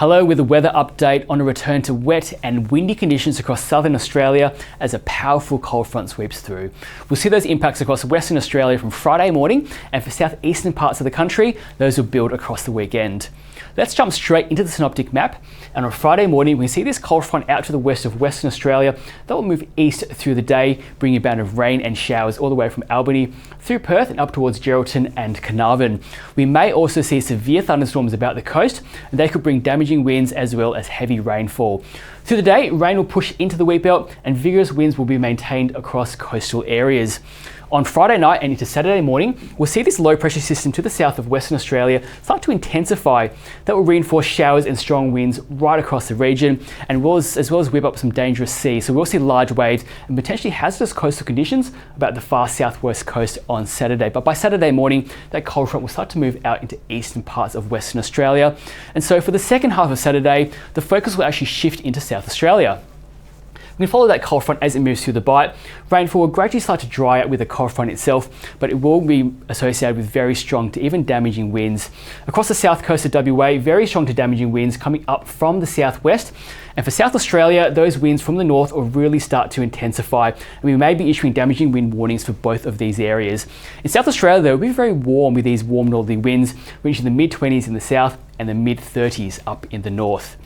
Hello with a weather update on a return to wet and windy conditions across southern Australia as a powerful cold front sweeps through. We'll see those impacts across Western Australia from Friday morning, and for southeastern parts of the country, those will build across the weekend. Let's jump straight into the synoptic map, and on Friday morning we see this cold front out to the west of Western Australia that will move east through the day, bringing a band of rain and showers all the way from Albany through Perth and up towards Geraldton and Carnarvon. We may also see severe thunderstorms about the coast, and they could bring damaging winds as well as heavy rainfall. Through the day, rain will push into the wheat belt and vigorous winds will be maintained across coastal areas. On Friday night and into Saturday morning, we'll see this low pressure system to the south of Western Australia start to intensify. That will reinforce showers and strong winds right across the region, and as well as whip up some dangerous seas. So we'll see large waves and potentially hazardous coastal conditions about the far southwest coast on Saturday. But by Saturday morning, that cold front will start to move out into eastern parts of Western Australia. And so for the second half of Saturday, the focus will actually shift into South Australia. We can follow that cold front as it moves through the bight. Rainfall will gradually start to dry out with the cold front itself, but it will be associated with very strong to even damaging winds. Across the south coast of WA, very strong to damaging winds coming up from the southwest. And for South Australia, those winds from the north will really start to intensify, and we may be issuing damaging wind warnings for both of these areas. In South Australia, though, it will be very warm with these warm northerly winds, reaching the mid-20s in the south and the mid-30s up in the north.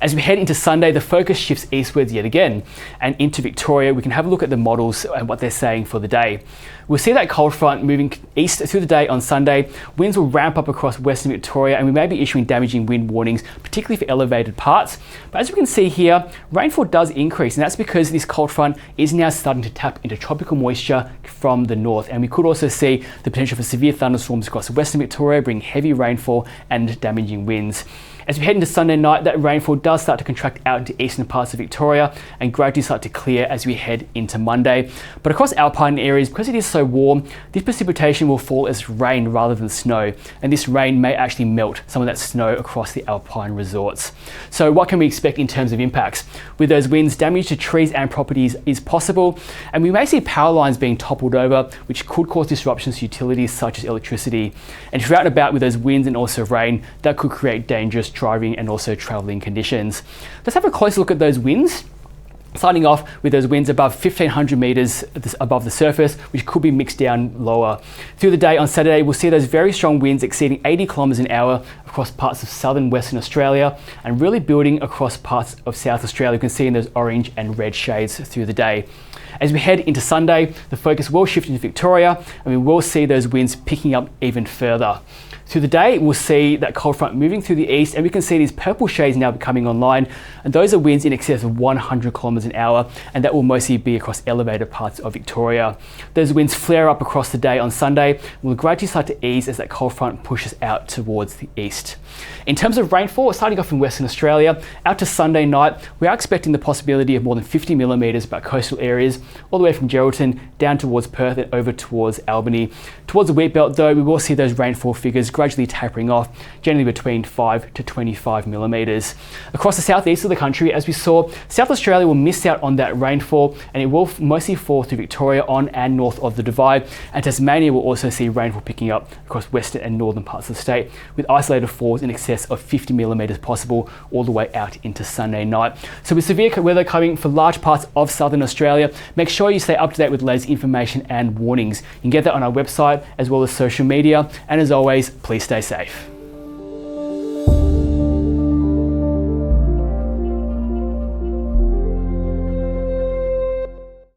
As we head into Sunday, the focus shifts eastwards yet again, and into Victoria. We can have a look at the models and what they're saying for the day. We'll see that cold front moving east through the day on Sunday. Winds will ramp up across Western Victoria, and we may be issuing damaging wind warnings, particularly for elevated parts. But as we can see here, rainfall does increase, and that's because this cold front is now starting to tap into tropical moisture from the north. And we could also see the potential for severe thunderstorms across Western Victoria, bringing heavy rainfall and damaging winds. As we head into Sunday night, that rainfall does start to contract out into eastern parts of Victoria and gradually start to clear as we head into Monday. But across alpine areas, because it is so warm, this precipitation will fall as rain rather than snow, and this rain may actually melt some of that snow across the alpine resorts. So what can we expect in terms of impacts? With those winds, damage to trees and properties is possible, and we may see power lines being toppled over, which could cause disruptions to utilities such as electricity. And if you're out and about with those winds and also rain, that could create dangerous driving and also travelling conditions. Let's have a close look at those winds. Starting off with those winds above 1,500 metres above the surface, which could be mixed down lower. Through the day on Saturday, we'll see those very strong winds exceeding 80 kilometres an hour across parts of southern Western Australia and really building across parts of South Australia. You can see in those orange and red shades through the day. As we head into Sunday, the focus will shift into Victoria, and we will see those winds picking up even further. Through the day, we'll see that cold front moving through the east, and we can see these purple shades now coming online, and those are winds in excess of 100 kilometres an hour, and that will mostly be across elevated parts of Victoria. Those winds flare up across the day on Sunday and will gradually start to ease as that cold front pushes out towards the east. In terms of rainfall, starting off in Western Australia, out to Sunday night, we are expecting the possibility of more than 50 millimetres about coastal areas, all the way from Geraldton down towards Perth and over towards Albany. Towards the wheat belt, though, we will see those rainfall figures gradually tapering off, generally between 5 to 25 millimetres. Across the southeast of the country, as we saw, South Australia will miss out on that rainfall, and it will mostly fall through Victoria on and north of the Divide, and Tasmania will also see rainfall picking up across western and northern parts of the state, with isolated falls in excess of 50 millimetres possible all the way out into Sunday night. So with severe weather coming for large parts of southern Australia, make sure you stay up to date with the latest information and warnings. You can get that on our website as well as social media, and as always, please stay safe.